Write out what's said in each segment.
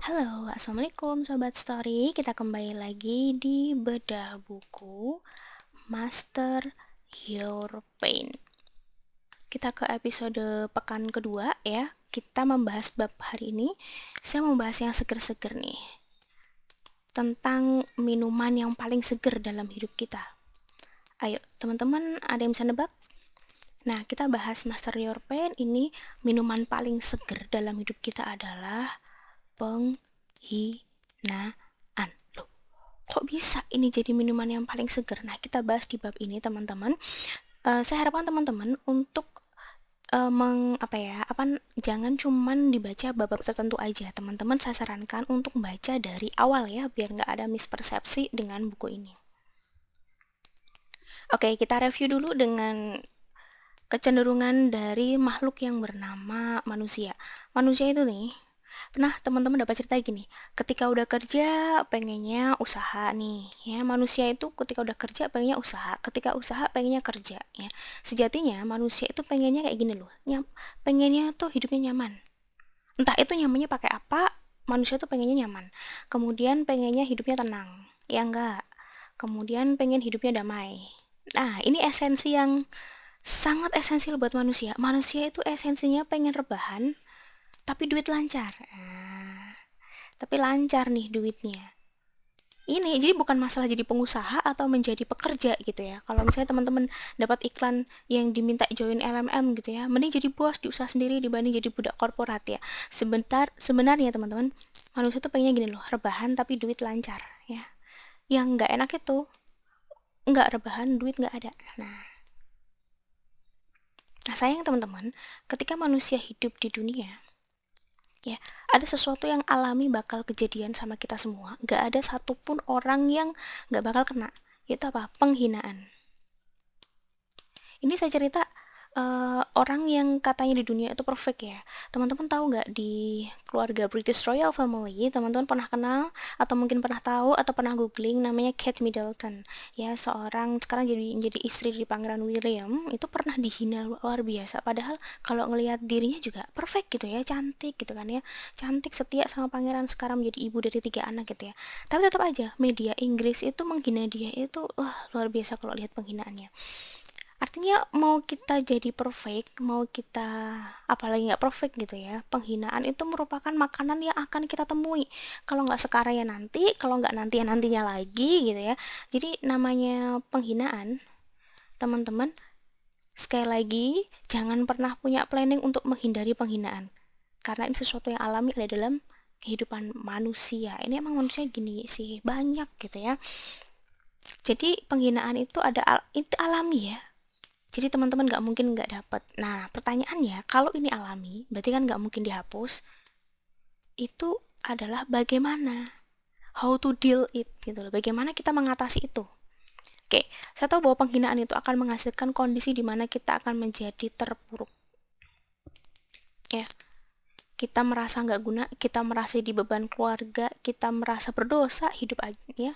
Halo, Assalamualaikum Sobat Story. Kita kembali lagi di bedah buku Master Your Pain. Kita ke episode pekan kedua ya. Kita membahas bab hari ini. Saya mau bahas yang seger-seger nih. Tentang minuman yang paling seger dalam hidup kita. Ayo, teman-teman, ada yang bisa nebak? Nah, kita bahas Master Your Pain ini. Minuman paling seger dalam hidup kita adalah penghinaan. Loh, kok bisa ini jadi minuman yang paling seger? Nah, kita bahas di bab ini, teman-teman. Saya harapkan teman-teman untuk jangan cuman dibaca bab-bab tertentu aja. Teman-teman, saya sarankan untuk baca dari awal ya, biar nggak ada mispersepsi dengan buku ini. Oke, kita review dulu dengan kecenderungan dari makhluk yang bernama manusia. Manusia itu nih, pernah teman-teman dapat cerita gini, ketika udah kerja pengennya usaha nih, ya manusia itu ketika udah kerja pengennya usaha, ketika usaha pengennya kerja, ya sejatinya manusia itu pengennya kayak gini loh, pengennya tuh hidupnya nyaman, entah itu nyamannya pakai apa, manusia tuh pengennya nyaman, kemudian pengennya hidupnya tenang, ya enggak, kemudian pengen hidupnya damai. Nah, ini esensi yang sangat esensial buat manusia. Manusia itu esensinya pengen rebahan, tapi duit lancar. Tapi lancar nih duitnya. Ini jadi bukan masalah jadi pengusaha atau menjadi pekerja gitu ya. Kalau misalnya teman-teman dapat iklan yang diminta join LMM gitu ya, mending jadi bos di usaha sendiri dibanding jadi budak korporat ya. Sebenarnya teman-teman, manusia tuh pengennya gini loh, rebahan tapi duit lancar ya. Yang nggak enak itu nggak rebahan, duit nggak ada. Nah, sayang teman-teman, ketika manusia hidup di dunia, ya, ada sesuatu yang alami bakal kejadian sama kita semua. Nggak ada satupun orang yang nggak bakal kena. Itu apa? Penghinaan. Ini saya cerita orang yang katanya di dunia itu perfect ya. Teman-teman tahu nggak di keluarga British Royal Family, teman-teman pernah kenal atau mungkin pernah tahu atau pernah googling namanya Kate Middleton. Ya, seorang sekarang jadi istri dari Pangeran William, itu pernah dihina luar biasa. Padahal kalau ngelihat dirinya juga perfect gitu ya, cantik gitu kan ya. Cantik, setia sama pangeran, sekarang menjadi ibu dari 3 anak gitu ya. Tapi tetap aja media Inggris itu menghina dia itu luar biasa kalau lihat penghinaannya. Artinya mau kita jadi perfect, mau kita apalagi nggak perfect gitu ya, penghinaan itu merupakan makanan yang akan kita temui. Kalau nggak sekarang ya nanti, kalau nggak nanti ya nantinya lagi gitu ya. Jadi namanya penghinaan, teman-teman, sekali lagi jangan pernah punya planning untuk menghindari penghinaan. Karena ini sesuatu yang alami ada dalam kehidupan manusia. Ini emang manusia gini sih, banyak gitu ya. Jadi penghinaan itu itu alami ya. Jadi teman-teman nggak mungkin nggak dapat. Nah, pertanyaannya, kalau ini alami, berarti kan nggak mungkin dihapus. Itu adalah bagaimana, how to deal it gitu loh. Bagaimana kita mengatasi itu. Oke, saya tahu bahwa penghinaan itu akan menghasilkan kondisi di mana kita akan menjadi terpuruk. Ya, kita merasa nggak guna, kita merasa di beban keluarga, kita merasa berdosa hidup aja ya.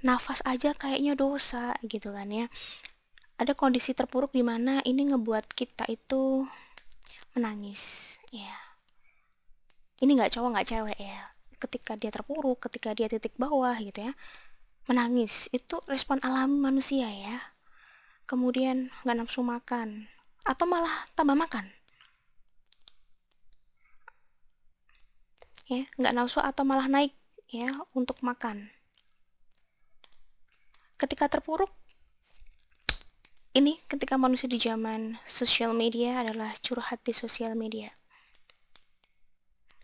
Nafas aja kayaknya dosa gitu kan ya. Ada kondisi terpuruk di mana ini ngebuat kita itu menangis ya. Ini nggak cowok nggak cewek ya, ketika dia terpuruk, ketika dia titik bawah gitu ya, menangis itu respon alami manusia ya. Kemudian nggak nafsu makan atau malah tambah makan ya, nggak nafsu atau malah naik ya untuk makan. Ketika terpuruk ini, ketika manusia di zaman sosial media adalah curhat di sosial media.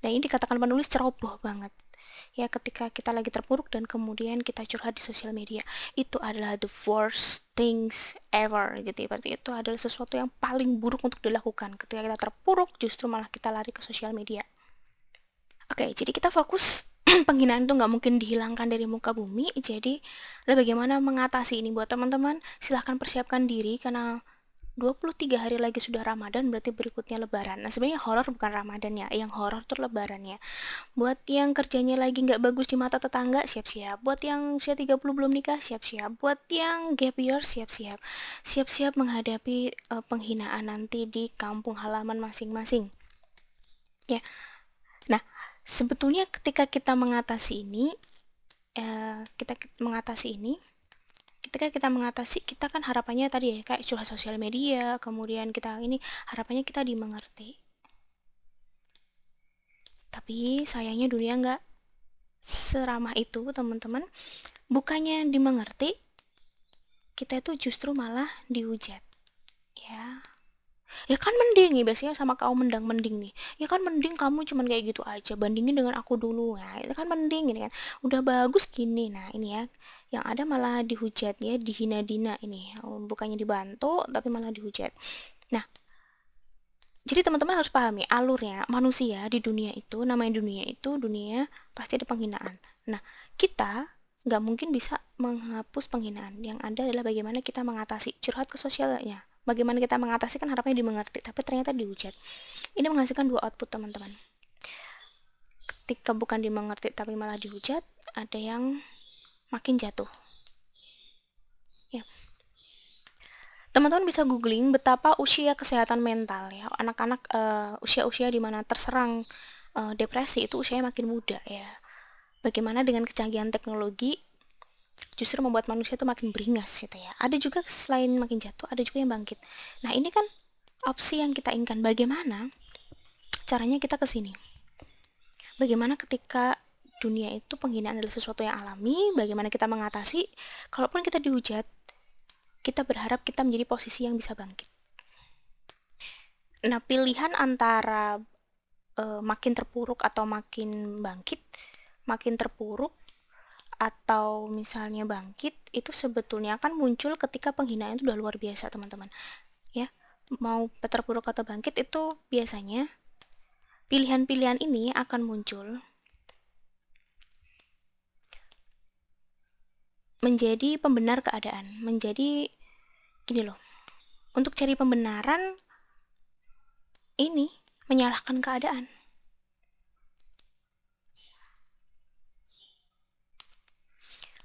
Nah, ini dikatakan penulis ceroboh banget ya, ketika kita lagi terpuruk dan kemudian kita curhat di sosial media, itu adalah the worst things ever gitu ya. Berarti itu adalah sesuatu yang paling buruk untuk dilakukan. Ketika kita terpuruk justru malah kita lari ke sosial media. Oke, jadi kita fokus penghinaan itu nggak mungkin dihilangkan dari muka bumi. Jadi bagaimana mengatasi ini buat teman-teman, silahkan persiapkan diri karena 23 hari lagi sudah Ramadan, berarti berikutnya Lebaran. Nah, sebenarnya horor bukan Ramadan ya, yang horor tuh Lebarannya. Buat yang kerjanya lagi nggak bagus di mata tetangga, siap-siap. Buat yang usia 30 belum nikah, siap-siap. Buat yang gap year, siap-siap. Siap-siap menghadapi penghinaan nanti di kampung halaman masing-masing. Ya. Nah, Sebetulnya ketika kita mengatasi ini, kita mengatasi ini, ketika kita mengatasi, kita kan harapannya tadi ya kayak curhat sosial media, kemudian kita ini harapannya kita dimengerti. Tapi sayangnya dunia nggak seramah itu, teman-teman. Bukannya dimengerti, kita itu justru malah dihujat. Ya, ya kan mending nih, biasanya sama kaum mendang mending nih, ya kan mending kamu cuman kayak gitu aja, bandingin dengan aku dulu, nah itu kan mending ini kan, udah bagus gini, nah ini ya, yang ada malah dihujat ya, dihina-dina ini, bukannya dibantu tapi malah dihujat. Nah, jadi teman-teman harus pahami alurnya manusia di dunia itu, namanya dunia itu dunia pasti ada penghinaan. Nah, kita nggak mungkin bisa menghapus penghinaan, yang ada adalah bagaimana kita mengatasi, curhat ke sosialnya, bagaimana kita mengatasi, kan harapannya dimengerti tapi ternyata dihujat. Ini menghasilkan dua output, teman-teman. Ketika bukan dimengerti tapi malah dihujat, ada yang makin jatuh. Ya, teman-teman bisa googling betapa usia kesehatan mental ya anak-anak, usia-usia di mana terserang depresi itu usianya makin muda ya. Bagaimana dengan kecanggihan teknologi justru membuat manusia itu makin beringas gitu ya. Ada juga selain makin jatuh, ada juga yang bangkit. Nah, ini kan opsi yang kita inginkan. Bagaimana caranya kita ke sini? Bagaimana ketika dunia itu penghinaan adalah sesuatu yang alami, bagaimana kita mengatasi? Kalaupun kita dihujat, kita berharap kita menjadi posisi yang bisa bangkit. Nah, pilihan antara makin terpuruk atau makin bangkit, makin terpuruk atau misalnya bangkit, itu sebetulnya akan muncul ketika penghinaan itu udah luar biasa, teman-teman. Ya, mau terpuruk atau bangkit itu biasanya pilihan-pilihan ini akan muncul menjadi pembenar keadaan, menjadi gini loh. Untuk cari pembenaran ini menyalahkan keadaan.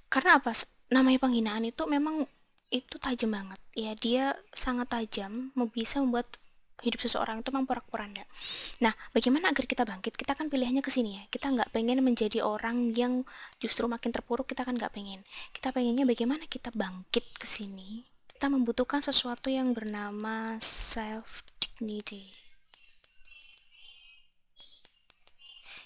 Karena apa? Namanya penghinaan itu memang itu tajam banget. Ya, dia sangat tajam, bisa membuat hidup seseorang itu memang porak-poranda. Nah, bagaimana agar kita bangkit? Kita kan pilihannya ke sini ya. Kita nggak pengen menjadi orang yang justru makin terpuruk, kita kan nggak pengen. Kita pengennya bagaimana kita bangkit ke sini. Kita membutuhkan sesuatu yang bernama self-dignity.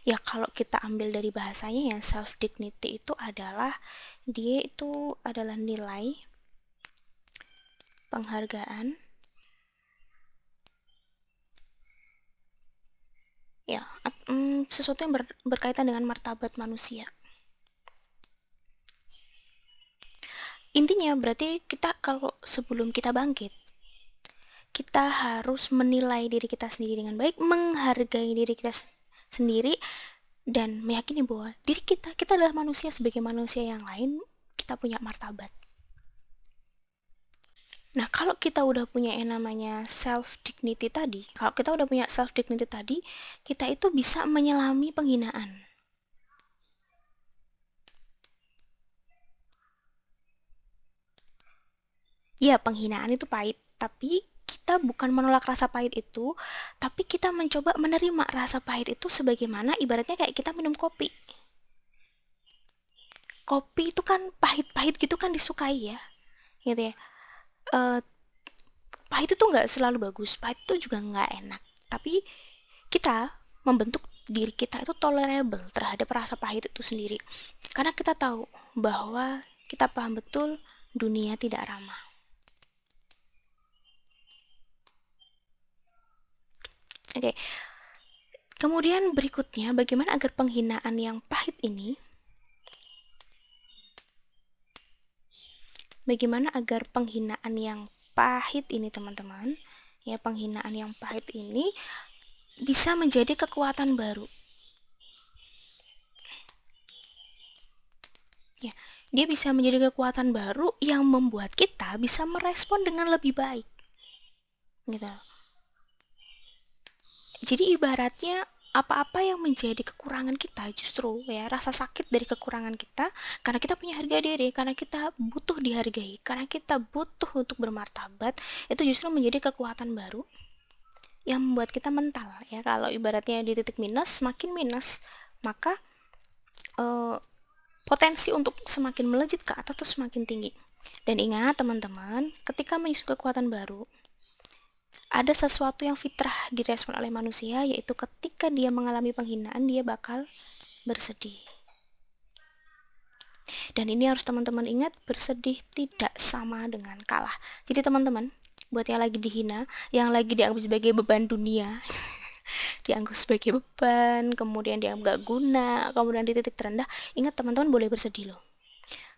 Ya, kalau kita ambil dari bahasanya ya, self-dignity itu adalah, dia itu adalah nilai penghargaan, ya, sesuatu yang berkaitan dengan martabat manusia. Intinya berarti kita kalau sebelum kita bangkit, kita harus menilai diri kita sendiri dengan baik, menghargai diri kita sendiri, dan meyakini bahwa diri kita adalah manusia sebagai manusia yang lain, kita punya martabat. Nah, kalau kita udah punya yang namanya self dignity tadi, kalau kita udah punya self dignity tadi, kita itu bisa menyelami penghinaan. Ya, penghinaan itu pahit, tapi kita bukan menolak rasa pahit itu, tapi kita mencoba menerima rasa pahit itu sebagaimana ibaratnya kayak kita minum kopi. Kopi itu kan pahit-pahit gitu kan disukai ya, gitu ya. Eh, Pahit itu nggak selalu bagus, pahit itu juga nggak enak. Tapi kita membentuk diri kita itu tolerable terhadap rasa pahit itu sendiri. Karena kita tahu bahwa kita paham betul dunia tidak ramah. Oke, kemudian berikutnya bagaimana agar penghinaan yang pahit ini, bagaimana agar penghinaan yang pahit ini teman-teman, ya penghinaan yang pahit ini bisa menjadi kekuatan baru. Ya, dia bisa menjadi kekuatan baru yang membuat kita bisa merespon dengan lebih baik. Gitu. Jadi ibaratnya apa-apa yang menjadi kekurangan kita justru ya rasa sakit dari kekurangan kita, karena kita punya harga diri, karena kita butuh dihargai, karena kita butuh untuk bermartabat, itu justru menjadi kekuatan baru yang membuat kita mental ya. Kalau ibaratnya di titik minus, semakin minus maka eh, potensi untuk semakin melejit ke atas tuh semakin tinggi. Dan ingat teman-teman, ketika menyusun kekuatan baru, ada sesuatu yang fitrah direspon oleh manusia, yaitu ketika dia mengalami penghinaan, dia bakal bersedih. Dan ini harus teman-teman ingat, bersedih tidak sama dengan kalah. Jadi teman-teman, buat yang lagi dihina, yang lagi dianggap sebagai beban dunia, dianggap sebagai beban, kemudian dianggap gak guna, kemudian di titik terendah, ingat teman-teman boleh bersedih loh.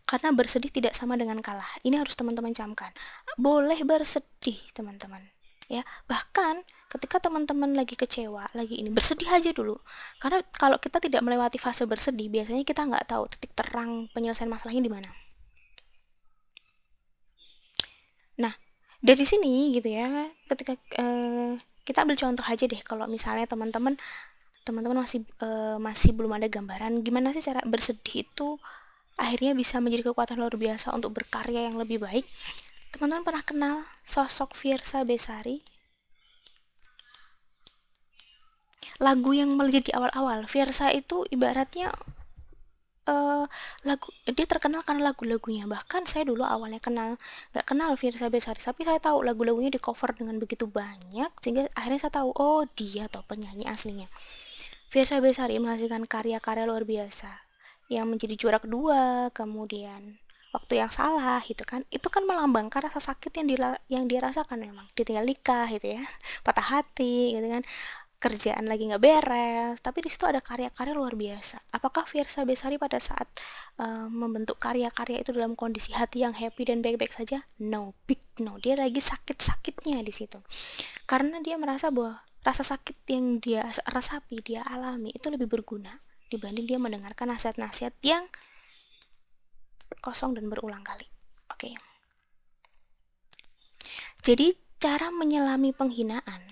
Karena bersedih tidak sama dengan kalah. Ini harus teman-teman camkan. Boleh bersedih, teman-teman. Ya, bahkan ketika teman-teman lagi kecewa, lagi ini, bersedih aja dulu. Karena kalau kita tidak melewati fase bersedih, biasanya kita nggak tahu titik terang penyelesaian masalahnya di mana. Nah, dari sini gitu ya, ketika kita ambil contoh aja deh, kalau misalnya teman-teman masih belum ada gambaran gimana sih cara bersedih itu akhirnya bisa menjadi kekuatan luar biasa untuk berkarya yang lebih baik. Teman-teman pernah kenal sosok Fiersa Besari? Lagu yang melejit di awal-awal, Fiersa itu ibaratnya lagu dia terkenal karena lagu-lagunya. Bahkan saya dulu awalnya nggak kenal Fiersa Besari, tapi saya tahu lagu-lagunya di cover dengan begitu banyak sehingga akhirnya saya tahu, oh dia toh penyanyi aslinya. Fiersa Besari menghasilkan karya-karya luar biasa yang menjadi juara kedua, kemudian waktu yang salah gitu kan, itu kan melambangkan rasa sakit yang dia rasakan, memang ditinggal nikah gitu ya, patah hati gitu kan, kerjaan lagi nggak beres, tapi di situ ada karya-karya luar biasa. Apakah Fiersa Besari pada saat membentuk karya-karya itu dalam kondisi hati yang happy dan baik-baik saja? No, big no, dia lagi sakit-sakitnya di situ, karena dia merasa bahwa rasa sakit yang dia rasapi, dia alami itu lebih berguna dibanding dia mendengarkan nasihat-nasihat yang kosong dan berulang kali. Oke. Jadi cara menyelami penghinaan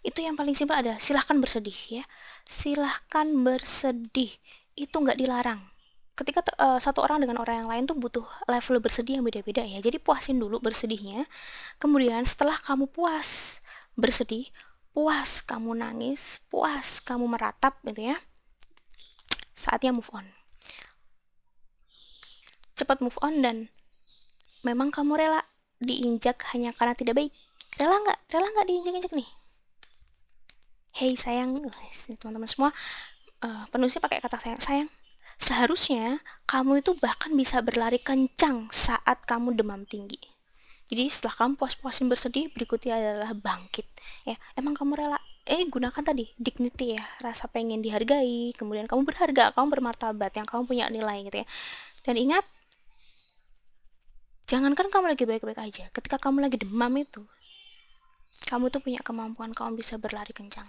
itu yang paling simpel adalah silahkan bersedih ya. Silahkan bersedih. Itu nggak dilarang. Ketika satu orang dengan orang yang lain tuh butuh level bersedih yang beda-beda ya. Jadi puasin dulu bersedihnya. Kemudian setelah kamu puas bersedih, puas kamu nangis, puas kamu meratap gitu ya, saatnya move on. Cepat move on, dan memang kamu rela diinjak hanya karena tidak baik. Rela nggak? Rela nggak diinjak-injak nih? Hey sayang, teman-teman semua, penulisnya pakai kata sayang. Sayang, seharusnya kamu itu bahkan bisa berlari kencang saat kamu demam tinggi. Jadi setelah kamu puas-puasin bersedih, berikutnya adalah bangkit. Ya, emang kamu rela? Gunakan tadi dignity ya, rasa pengen dihargai, kemudian kamu berharga, kamu bermartabat, yang kamu punya nilai gitu ya. Dan ingat, jangankan kamu lagi baik-baik aja, ketika kamu lagi demam itu, kamu tuh punya kemampuan, kamu bisa berlari kencang.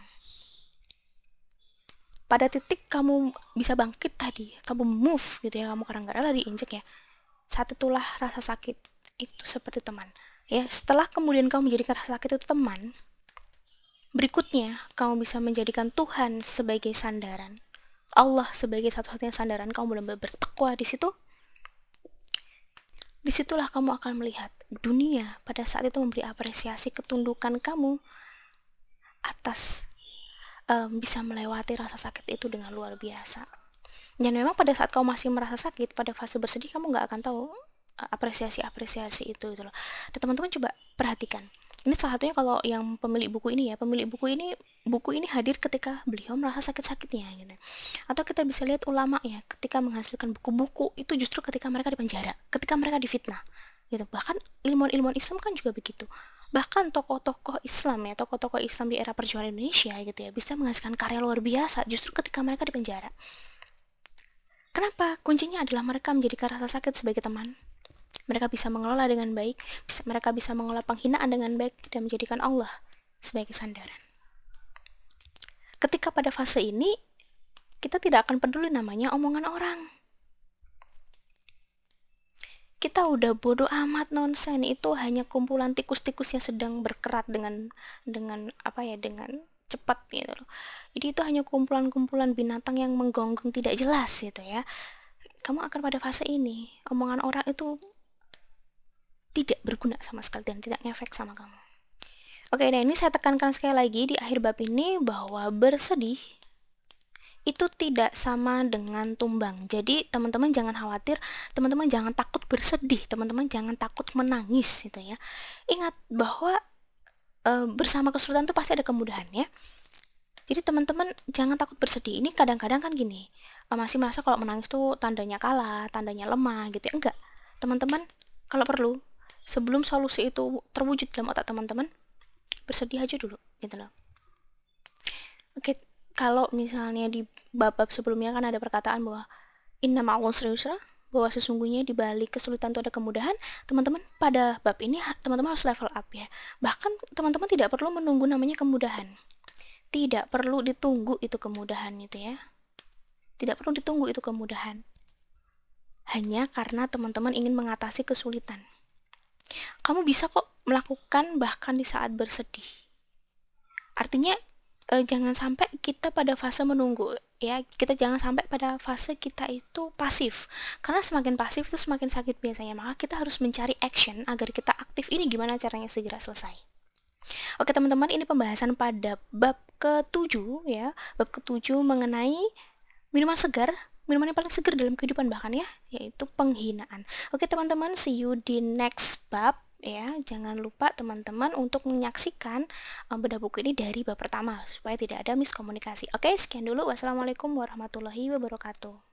Pada titik kamu bisa bangkit tadi, kamu move gitu ya, kamu karena nggak rela diinjek ya, saat itulah rasa sakit itu seperti teman. Ya, setelah kemudian kamu menjadikan rasa sakit itu teman, berikutnya kamu bisa menjadikan Tuhan sebagai sandaran, Allah sebagai satu-satunya sandaran, kamu benar-benar bertakwa di situ. Disitulah kamu akan melihat dunia pada saat itu memberi apresiasi ketundukan kamu atas bisa melewati rasa sakit itu dengan luar biasa. Dan memang pada saat kamu masih merasa sakit, pada fase bersedih, kamu nggak akan tahu apresiasi-apresiasi itu gitu loh. Dan teman-teman coba perhatikan. Ini salah satunya kalau yang pemilik buku ini ya, buku ini hadir ketika beliau merasa sakit-sakitnya gitu. Atau kita bisa lihat ulama ya, ketika menghasilkan buku-buku itu justru ketika mereka di penjara, ketika mereka difitnah gitu. Bahkan ilmuwan-ilmuwan Islam kan juga begitu. Bahkan tokoh-tokoh Islam ya, tokoh-tokoh Islam di era perjuangan Indonesia gitu ya, bisa menghasilkan karya luar biasa justru ketika mereka di penjara. Kenapa? Kuncinya adalah mereka menjadikan rasa sakit sebagai teman. Mereka bisa mengelola dengan baik, mereka bisa mengelola penghinaan dengan baik, dan menjadikan Allah sebagai sandaran. Ketika pada fase ini, kita tidak akan peduli namanya omongan orang. Kita udah bodoh amat, nonsen, itu hanya kumpulan tikus-tikus yang sedang berkerat dengan apa ya, dengan cepat gitu loh. Jadi itu hanya kumpulan-kumpulan binatang yang menggonggong tidak jelas gitu ya. Kamu akan pada fase ini, omongan orang itu tidak berguna sama sekali dan tidak ngefek sama kamu. Oke, nah ini saya tekankan sekali lagi di akhir bab ini bahwa bersedih itu tidak sama dengan tumbang. Jadi teman-teman jangan khawatir, teman-teman jangan takut bersedih, teman-teman jangan takut menangis gitu ya. Ingat bahwa bersama kesulitan itu pasti ada kemudahan ya. Jadi teman-teman jangan takut bersedih. Ini kadang-kadang kan gini, masih merasa kalau menangis tuh tandanya kalah, tandanya lemah gitu ya. Enggak. Teman-teman, kalau perlu, sebelum solusi itu terwujud dalam otak teman-teman, bersedih aja dulu gitu loh. Oke, kalau misalnya di bab-bab sebelumnya kan ada perkataan bahwa inna ma'al usri yusra, bahwa sesungguhnya di balik kesulitan itu ada kemudahan. Teman-teman pada bab ini teman-teman harus level up ya. Bahkan teman-teman tidak perlu menunggu namanya kemudahan. Tidak perlu ditunggu itu kemudahan itu ya. Tidak perlu ditunggu itu kemudahan. Hanya karena teman-teman ingin mengatasi kesulitan. Kamu bisa kok melakukan bahkan di saat bersedih. Artinya jangan sampai kita pada fase menunggu ya, kita jangan sampai pada fase kita itu pasif, karena semakin pasif itu semakin sakit biasanya. Maka kita harus mencari action agar kita aktif. Ini gimana caranya segera selesai. Oke teman-teman, ini pembahasan pada bab ke-7 ya, bab ke-7 mengenai minuman segar, minuman yang paling segar dalam kehidupan bahkan ya, yaitu penghinaan. Oke teman-teman, see you di next bab ya. Jangan lupa teman-teman untuk menyaksikan bedah buku ini dari bab pertama supaya tidak ada miskomunikasi. Oke, sekian dulu. Wassalamualaikum warahmatullahi wabarakatuh.